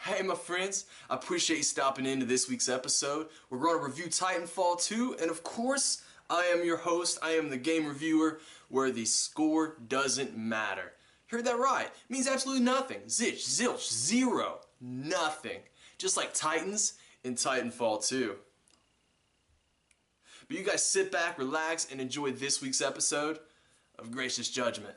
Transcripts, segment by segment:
Hey my friends, I appreciate you stopping into this week's episode. We're going to review Titanfall 2, and of course, I am your host, I am the game reviewer, where the score doesn't matter. Heard that right. It means absolutely nothing. Zilch, zilch, zero, nothing. Just like Titans in Titanfall 2. But you guys sit back, relax, and enjoy this week's episode of Gracious Judgment.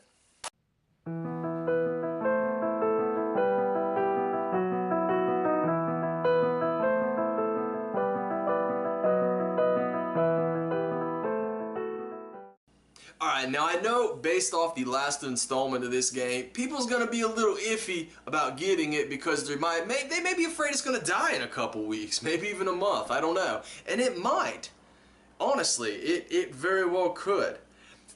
Alright, now I know based off the last installment of this game, people's gonna be a little iffy about getting it because they may be afraid it's gonna die in a couple weeks, maybe even a month, I don't know. And it might. Honestly, it very well could.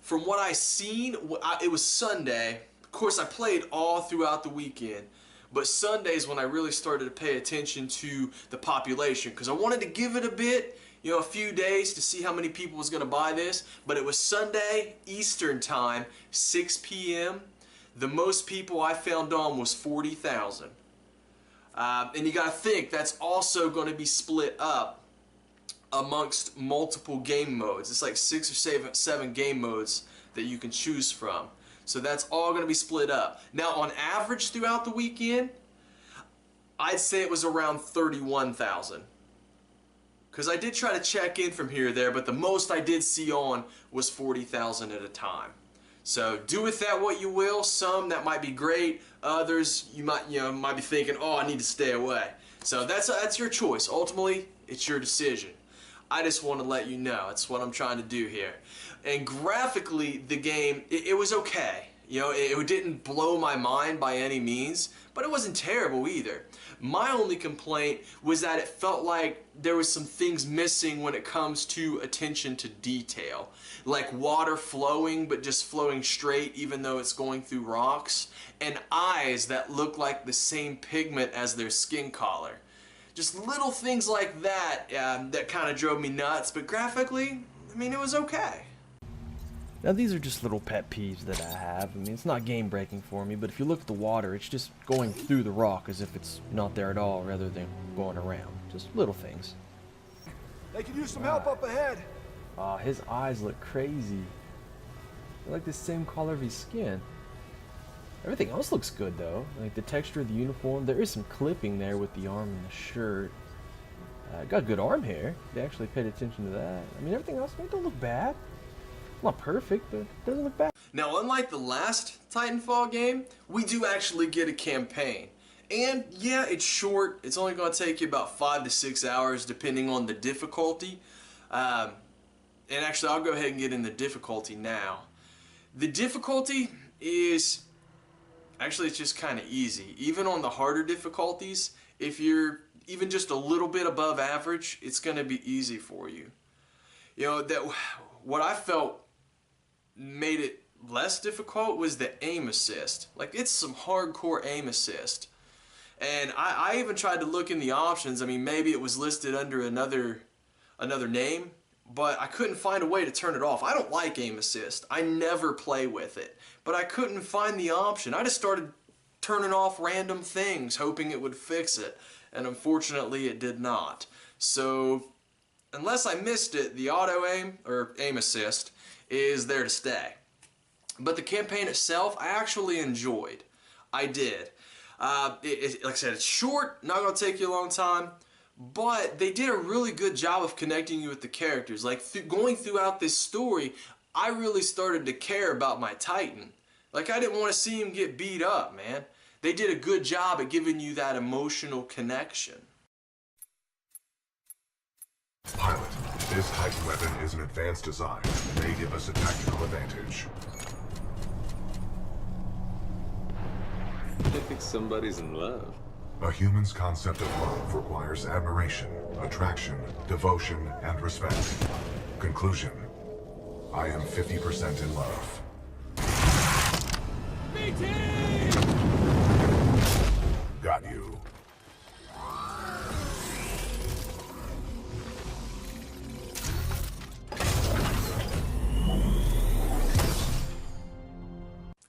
From what I seen, it was Sunday. Of course, I played all throughout the weekend. But Sunday's when I really started to pay attention to the population because I wanted to give it a bit, a few days to see how many people was going to buy this. But it was Sunday, Eastern time, 6 p.m. The most people I found on was 40,000. And you got to think that's also going to be split up amongst multiple game modes. It's like 6 or 7 game modes that you can choose from. So that's all going to be split up. Now on average throughout the weekend, I'd say it was around 31,000. Because I did try to check in from here or there, but the most I did see on was 40,000 at a time. So do with that what you will. Some that might be great. Others you might be thinking, oh, I need to stay away. So that's your choice. Ultimately, it's your decision. I just want to let you know. That's what I'm trying to do here. And graphically, the game, it was okay. It didn't blow my mind by any means, but it wasn't terrible either. My only complaint was that it felt like there was some things missing when it comes to attention to detail. Like water flowing, but just flowing straight even though it's going through rocks. And eyes that look like the same pigment as their skin color. Just little things like that that kind of drove me nuts, but graphically, I mean, it was okay. Now these are just little pet peeves that I have. I mean, it's not game breaking for me, but if you look at the water, it's just going through the rock as if it's not there at all rather than going around. Just little things. They could use some help up ahead. His eyes look crazy. They're like the same color of his skin. Everything else looks good though. Like the texture of the uniform. There is some clipping there with the arm and the shirt. Got good arm hair. They actually paid attention to that. I mean, everything else don't look bad. Not perfect, but it doesn't look bad. Now, unlike the last Titanfall game, we do actually get a campaign. And yeah, it's short. It's only going to take you about 5 to 6 hours depending on the difficulty. And actually, I'll go ahead and get in the difficulty now. The difficulty is... Actually, it's just kind of easy. Even on the harder difficulties, if you're even just a little bit above average, it's going to be easy for you. What I felt made it less difficult was the aim assist. Like, it's some hardcore aim assist. And I even tried to look in the options. I mean, maybe it was listed under another name, but I couldn't find a way to turn it off. I don't like aim assist. I never play with it. But I couldn't find the option. I just started turning off random things, hoping it would fix it. And unfortunately, it did not. So, unless I missed it, the auto aim, or aim assist, is there to stay. But the campaign itself, I actually enjoyed. I did. Like I said, it's short, not going to take you a long time. But they did a really good job of connecting you with the characters. Like, going throughout this story, I really started to care about my Titan. Like, I didn't want to see him get beat up, man. They did a good job at giving you that emotional connection. Pilot, this Titan weapon is an advanced design. It may give us a tactical advantage. I think somebody's in love. A human's concept of love requires admiration, attraction, devotion, and respect. Conclusion. I am 50% in love. Got you.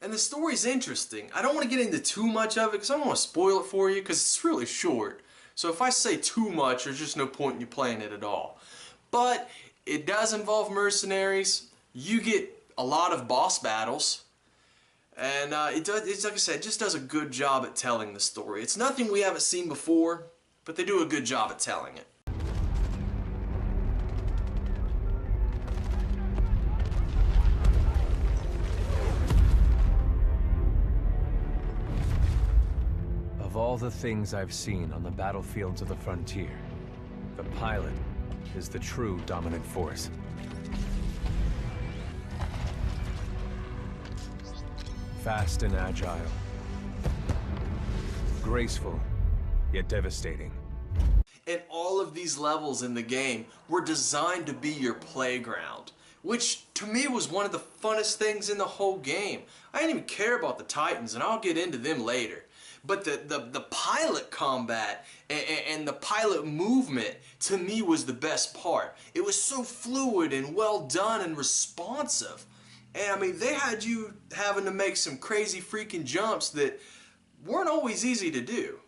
And the story's interesting. I don't want to get into too much of it because I don't want to spoil it for you because it's really short. So if I say too much, there's just no point in you playing it at all. But it does involve mercenaries. You get a lot of boss battles. And it's like I said, it just does a good job at telling the story. It's nothing we haven't seen before, but they do a good job at telling it. Of all the things I've seen on the battlefields of the frontier, the pilot is the true dominant force. Fast and agile. Graceful, yet devastating. And all of these levels in the game were designed to be your playground, which to me was one of the funnest things in the whole game. I didn't even care about the Titans, and I'll get into them later. But the pilot combat and the pilot movement to me was the best part. It was so fluid and well done and responsive. And I mean, they had you having to make some crazy freaking jumps that weren't always easy to do.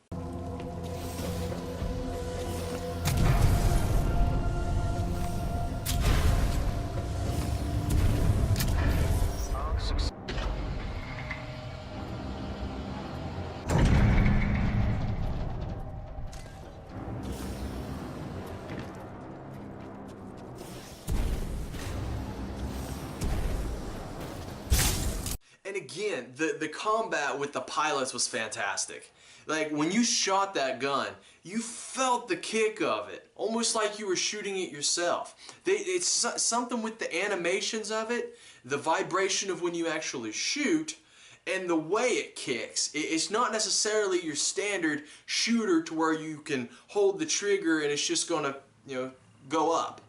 And again, the combat with the pilots was fantastic. Like, when you shot that gun, you felt the kick of it, almost like you were shooting it yourself. It's something with the animations of it, the vibration of when you actually shoot, and the way it kicks. It's not necessarily your standard shooter to where you can hold the trigger and it's just gonna, go up.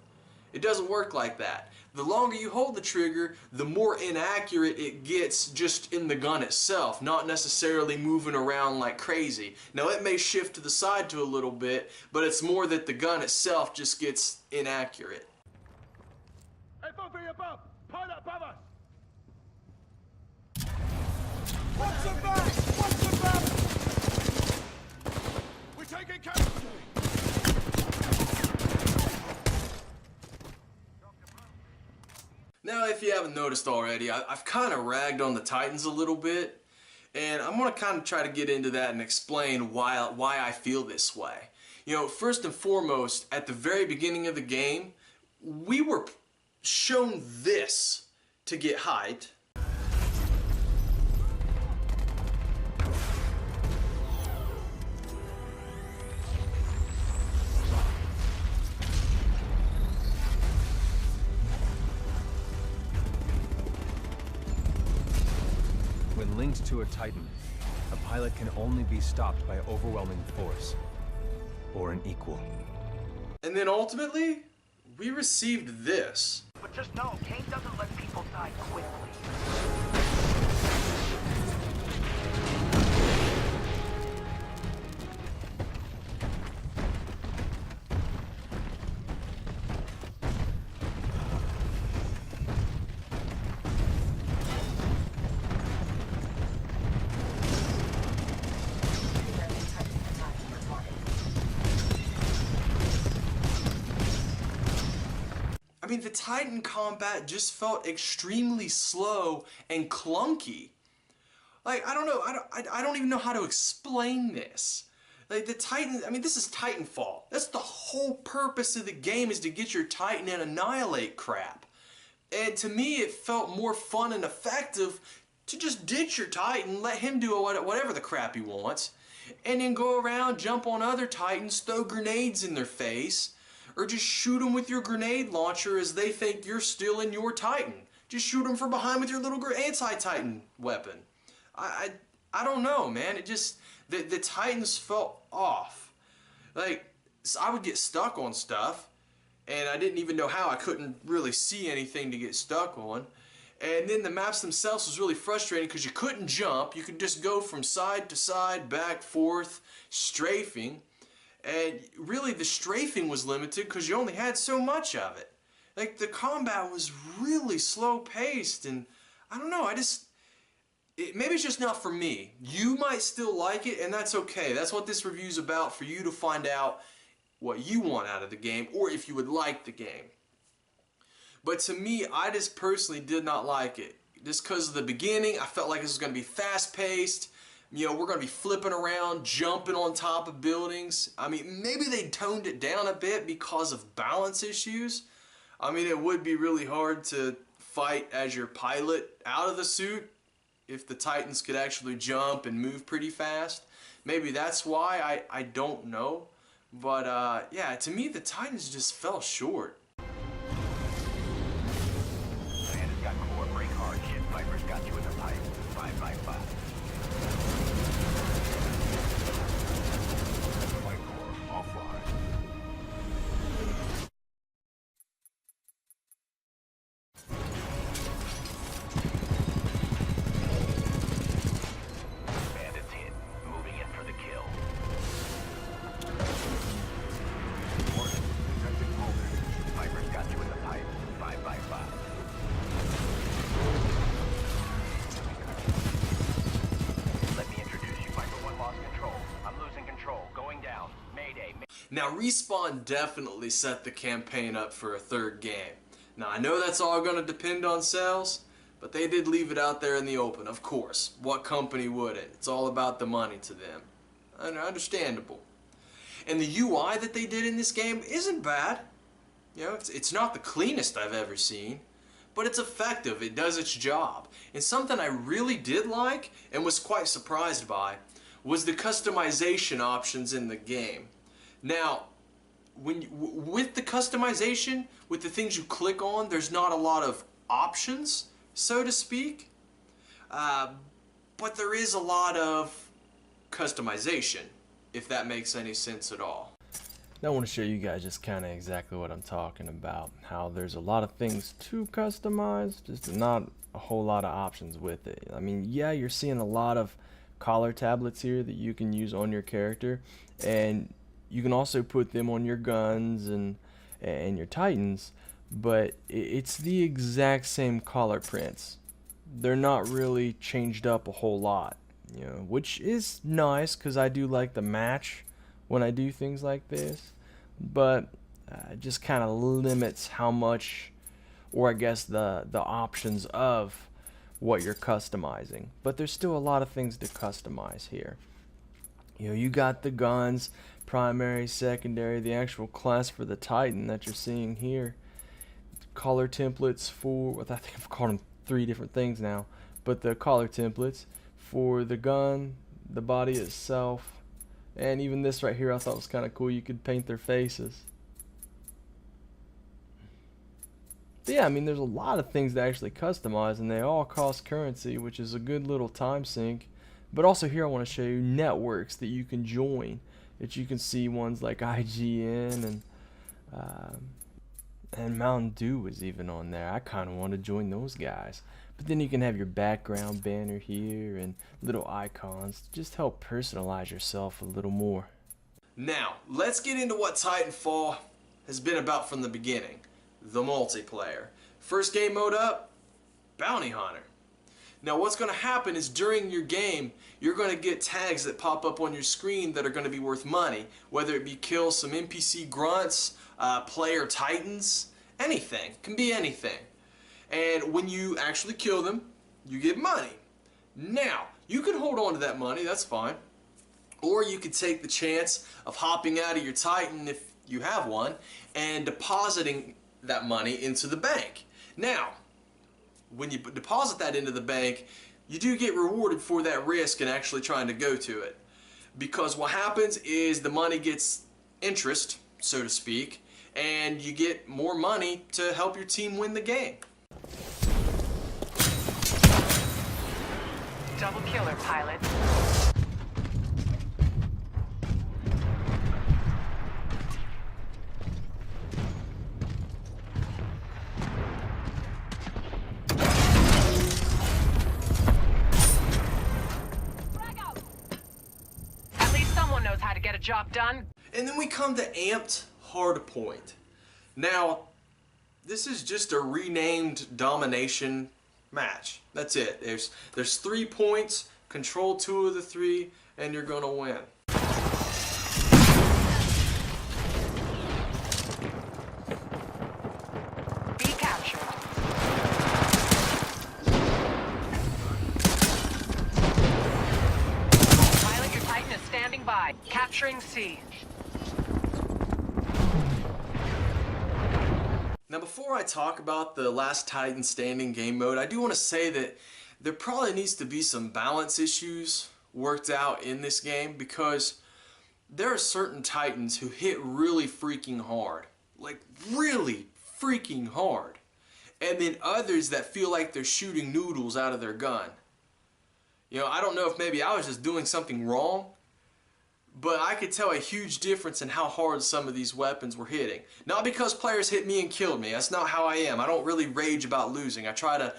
It doesn't work like that. The longer you hold the trigger, the more inaccurate it gets just in the gun itself, not necessarily moving around like crazy. Now it may shift to the side to a little bit, but it's more that the gun itself just gets inaccurate. Infantry above! Pilot above us! Watch the back! Watch the back! We're taking casualty! Now, if you haven't noticed already, I've kind of ragged on the Titans a little bit, and I'm going to kind of try to get into that and explain why I feel this way. First and foremost, at the very beginning of the game, we were shown this to get hyped. When linked to a Titan, a pilot can only be stopped by overwhelming force, or an equal. And then ultimately, we received this. But just know, Kane doesn't let people die quickly. I mean, the Titan combat just felt extremely slow and clunky. Like, I don't know, I don't even know how to explain this. Like, the Titan, I mean, this is Titanfall. That's the whole purpose of the game, is to get your Titan and annihilate crap. And to me, it felt more fun and effective to just ditch your Titan, let him do whatever the crap he wants, and then go around, jump on other Titans, throw grenades in their face, or just shoot them with your grenade launcher as they think you're still in your Titan. Just shoot them from behind with your little anti-Titan weapon. I don't know, man. It just, the Titans felt off. Like, so I would get stuck on stuff, and I didn't even know how. I couldn't really see anything to get stuck on. And then the maps themselves was really frustrating because you couldn't jump. You could just go from side to side, back, forth, strafing. And really the strafing was limited because you only had so much of it. Like, the combat was really slow paced, and I don't know, maybe it's just not for me. You might still like it, and that's okay. That's what this review's about, for you to find out what you want out of the game, or if you would like the game. But to me, I just personally did not like it. Just because of the beginning, I felt like this was going to be fast-paced. You know, we're going to be flipping around, jumping on top of buildings. I mean, maybe they toned it down a bit because of balance issues. I mean, it would be really hard to fight as your pilot out of the suit if the Titans could actually jump and move pretty fast. Maybe that's why, I don't know. But yeah, to me the Titans just fell short. Bandit's got core, break hard shit. Viper's got you in the pipe. 555. Flight core offline. Bandit's hit. Moving in for the kill. Detecting voltage. Viper's got you in the pipe. 555. Let me introduce you. Viper 1 lost control. I'm losing control. Going down. Mayday. Now, Respawn definitely set the campaign up for a third game. Now, I know that's all going to depend on sales, but they did leave it out there in the open, of course. What company wouldn't? It's all about the money to them. Understandable. And the UI that they did in this game isn't bad. You know, it's not the cleanest I've ever seen, but it's effective. It does its job. And something I really did like and was quite surprised by was the customization options in the game. Now, with the customization, with the things you click on, there's not a lot of options, so to speak. But there is a lot of customization, if that makes any sense at all. Now I want to show you guys just kind of exactly what I'm talking about. How there's a lot of things to customize, just not a whole lot of options with it. I mean, yeah, you're seeing a lot of collar tablets here that you can use on your character, and you can also put them on your guns and your Titans, but it's the exact same collar prints. They're not really changed up a whole lot, you know, which is nice because I do like the match when I do things like this, but it just kind of limits how much, or I guess the options of what you're customizing. But there's still a lot of things to customize here. You know, you got the guns, primary, secondary, the actual class for the Titan that you're seeing here. Collar templates for, I think I've called them 3 different things now, but the collar templates for the gun, the body itself, and even this right here I thought was kind of cool. You could paint their faces. But yeah, I mean, there's a lot of things to actually customize, and they all cost currency, which is a good little time sink. But also here I want to show you networks that you can join, that you can see ones like IGN and Mountain Dew is even on there. I kind of want to join those guys. But then you can have your background banner here and little icons to just help personalize yourself a little more. Now, let's get into what Titanfall has been about from the beginning. The multiplayer. First game mode up, Bounty Hunter. Now what's going to happen is during your game, you're going to get tags that pop up on your screen that are going to be worth money. Whether it be kill some NPC grunts, player Titans, anything. Can be anything. And when you actually kill them, you get money. Now, you can hold on to that money, that's fine. Or you could take the chance of hopping out of your Titan if you have one and depositing that money into the bank. Now, when you deposit that into the bank, you do get rewarded for that risk and actually trying to go to it. Because what happens is the money gets interest, so to speak, and you get more money to help your team win the game. Double killer, pilot. At least someone knows how to get a job done. And then we come to Amped Hardpoint. Now, this is just a renamed domination match. That's it. There's 3 points, control 2 of the 3, and you're gonna win. B captured. Pilot, your Titan is standing by. Capturing C. Now before I talk about the Last Titan Standing game mode, I do want to say that there probably needs to be some balance issues worked out in this game, because there are certain Titans who hit really freaking hard. Like really freaking hard. And then others that feel like they're shooting noodles out of their gun. You know, I don't know if maybe I was just doing something wrong, but I could tell a huge difference in how hard some of these weapons were hitting. Not because players hit me and killed me. That's not how I am. I don't really rage about losing. I try to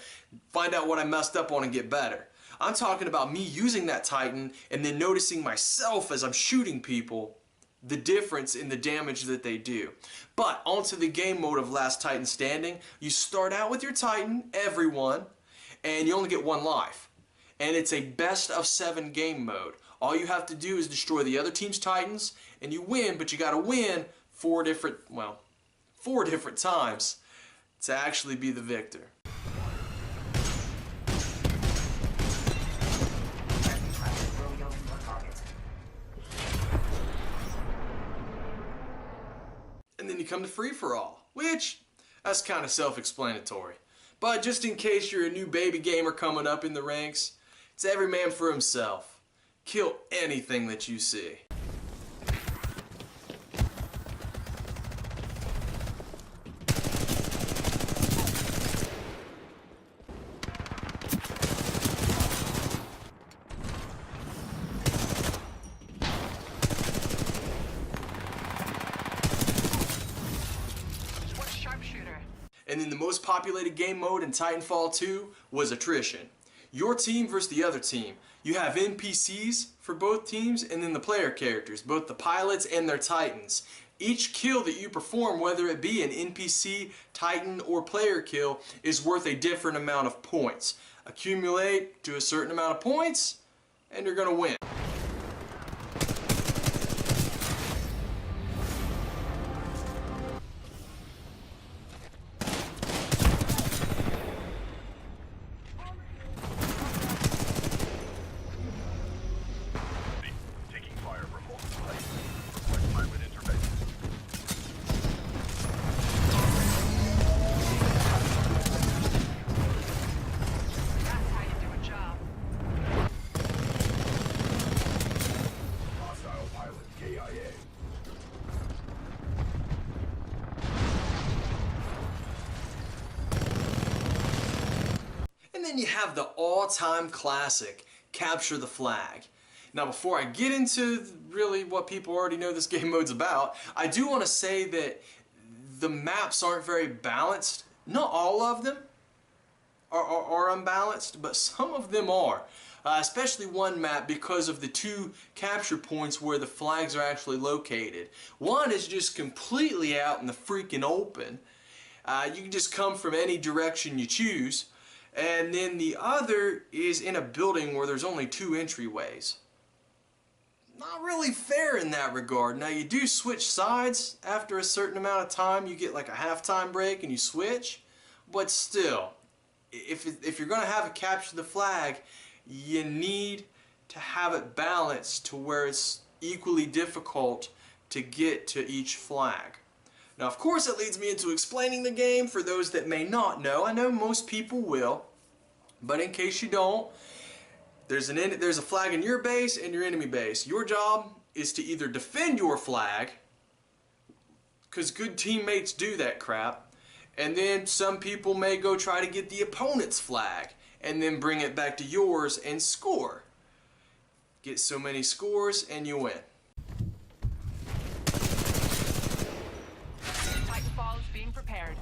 find out what I messed up on and get better. I'm talking about me using that Titan and then noticing myself as I'm shooting people, the difference in the damage that they do. But onto the game mode of Last Titan Standing. You start out with your Titan, everyone, and you only get 1 life. And it's a best of 7 game mode. All you have to do is destroy the other team's Titans, and you win, but you gotta win 4 different times to actually be the victor. And then you come to free-for-all, which, that's kind of self-explanatory. But just in case you're a new baby gamer coming up in the ranks, it's every man for himself. Kill anything that you see. What sharpshooter? And then the most populated game mode in Titanfall 2 was attrition. Your team versus the other team. You have NPCs for both teams, and then the player characters, both the pilots and their Titans. Each kill that you perform, whether it be an NPC, Titan, or player kill, is worth a different amount of points. Accumulate to a certain amount of points, and you're gonna win. Taking fire from multiple sides. Request pilot intervention. That's how you do a job. Hostile pilot KIA. And then you have the all-time classic, Capture the Flag. Now before I get into really what people already know this game mode's about, I do want to say that the maps aren't very balanced. Not all of them are unbalanced, but some of them are. Especially one map because of the 2 capture points where the flags are actually located. One is just completely out in the freaking open. You can just come from any direction you choose. And then the other is in a building where there's only 2 entryways. Not really fair in that regard. Now you do switch sides after a certain amount of time. You get like a halftime break and you switch. But still, if you're going to have a capture the flag, you need to have it balanced to where it's equally difficult to get to each flag. Now of course it leads me into explaining the game for those that may not know. I know most people will, but in case you don't, there's a flag in your base and your enemy base. Your job is to either defend your flag, because good teammates do that crap, and then some people may go try to get the opponent's flag and then bring it back to yours and score. Get so many scores and you win. Titanfall is being prepared.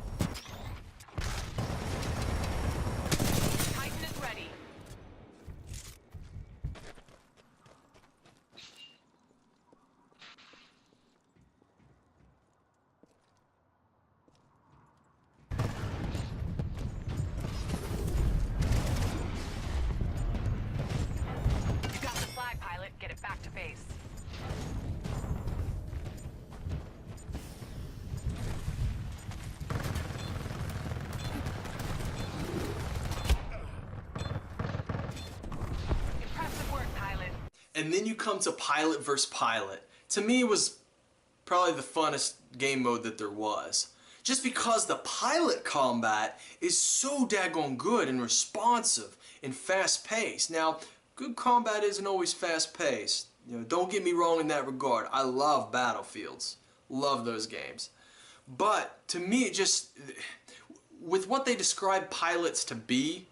Titan is ready. and then you come to pilot versus pilot. To me, it was probably the funnest game mode that there was. Just because the pilot combat is so daggone good and responsive and fast-paced. Now, good combat isn't always fast-paced. You know, don't get me wrong in that regard. I love Battlefields. Love those games. But to me, it just, with what they describe pilots to be,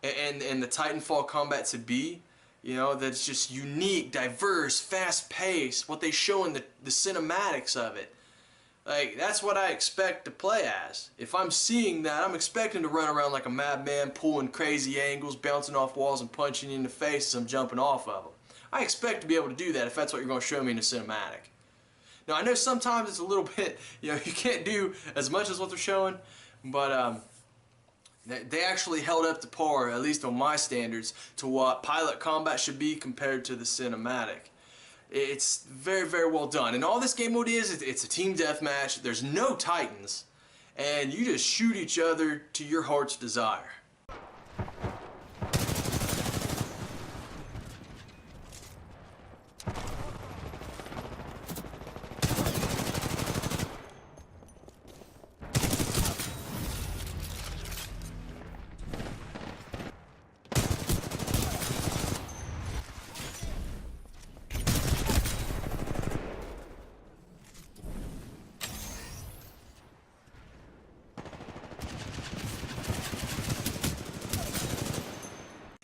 and the Titanfall combat to be, you know, that's just unique, diverse, fast-paced, what they show in the cinematics of it. Like, that's what I expect to play as. If I'm seeing that, I'm expecting to run around like a madman, pulling crazy angles, bouncing off walls and punching you in the face as I'm jumping off of them. I expect to be able to do that if that's what you're going to show me in a cinematic. Now, I know sometimes it's a little bit, you know, you can't do as much as what they're showing, but they actually held up to par, at least on my standards, to what pilot combat should be compared to the cinematic. It's very, very well done. And all this game mode is, it's a team deathmatch. There's no Titans. And you just shoot each other to your heart's desire.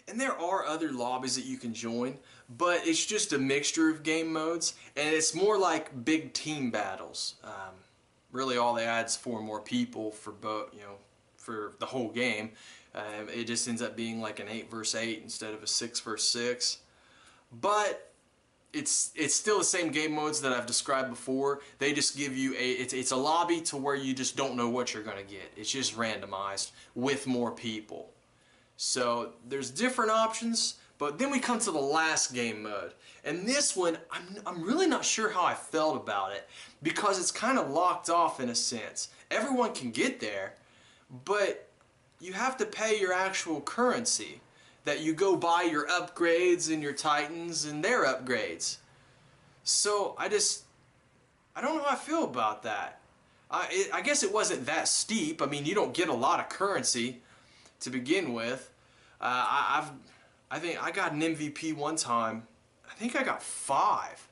And there are other lobbies that you can join, but it's just a mixture of game modes, and it's more like big team battles. Really, all they add is 4 more people for both, you know, for the whole game. It just ends up being like an 8 versus 8 instead of a 6 versus 6. But it's still the same game modes that I've described before. They just give you it's a lobby to where you just don't know what you're gonna get. It's just randomized with more people. So there's different options, but then we come to the last game mode. And this one, I'm really not sure how I felt about it, because it's kind of locked off in a sense. Everyone can get there, but you have to pay your actual currency that you go buy your upgrades and your Titans and their upgrades. So I don't know how I feel about that. I guess it wasn't that steep. I mean, you don't get a lot of currency to begin with. I think I got an MVP one time. I think I got 5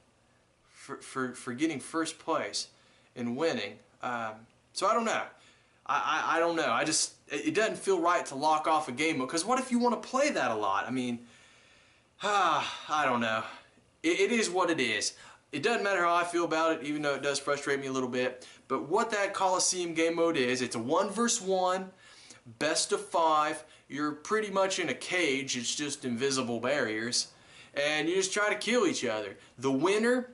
for getting first place and winning. So I don't know. I don't know. It doesn't feel right to lock off a game mode, because what if you want to play that a lot? I mean, I don't know. It is what it is. It doesn't matter how I feel about it, even though it does frustrate me a little bit. But what that Coliseum game mode is, it's a 1 versus 1, best of 5. You're pretty much in a cage. It's just invisible barriers. And you just try to kill each other. The winner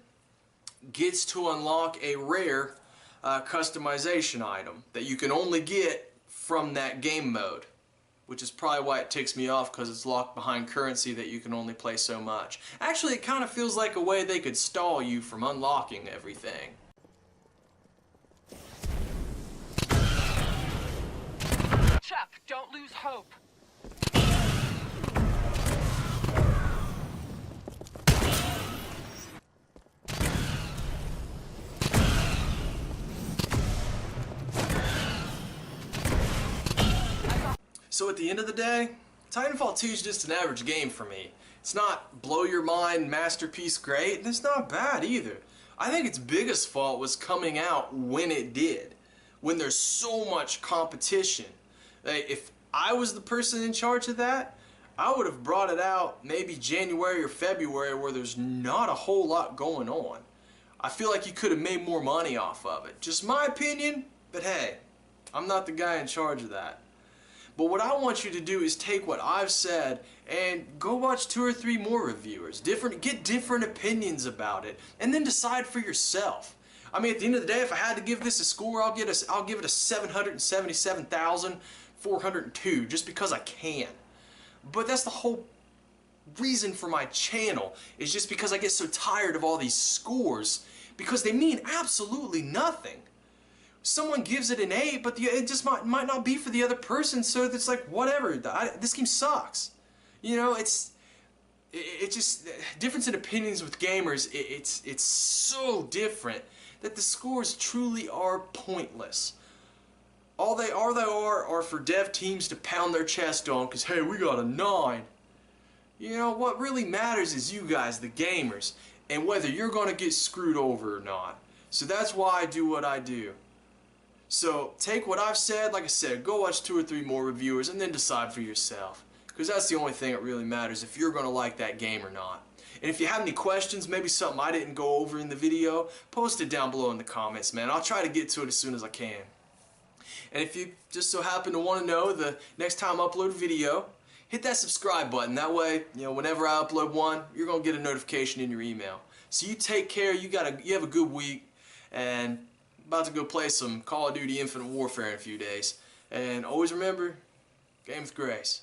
gets to unlock a rare customization item that you can only get from that game mode, which is probably why it ticks me off, because it's locked behind currency that you can only play so much. Actually, it kind of feels like a way they could stall you from unlocking everything. Chuck, don't lose hope. So at the end of the day, Titanfall 2 is just an average game for me. It's not blow your mind, masterpiece great, and it's not bad either. I think its biggest fault was coming out when it did, when there's so much competition. Like, if I was the person in charge of that, I would have brought it out maybe January or February, where there's not a whole lot going on. I feel like you could have made more money off of it. Just my opinion, but hey, I'm not the guy in charge of that. But what I want you to do is take what I've said and go watch 2 or 3 more reviewers. Get different opinions about it, and then decide for yourself. I mean, at the end of the day, if I had to give this a score, I'll give it a 777,402, just because I can. But that's the whole reason for my channel, is just because I get so tired of all these scores, because they mean absolutely nothing. Someone gives it an 8, but it just might not be for the other person, so it's like, whatever, this game sucks. You know, it just, difference in opinions with gamers, it's so different that the scores truly are pointless. All they are for dev teams to pound their chest on because, hey, we got a 9. You know, what really matters is you guys, the gamers, and whether you're going to get screwed over or not. So that's why I do what I do. So take what I've said, like I said, go watch 2 or 3 more reviewers and then decide for yourself. Because that's the only thing that really matters, if you're going to like that game or not. And if you have any questions, maybe something I didn't go over in the video, post it down below in the comments, man. I'll try to get to it as soon as I can. And if you just so happen to want to know the next time I upload a video, hit that subscribe button. That way, you know, whenever I upload one, you're going to get a notification in your email. So you take care, you have a good week, and about to go play some Call of Duty Infinite Warfare in a few days. And always remember, game with grace.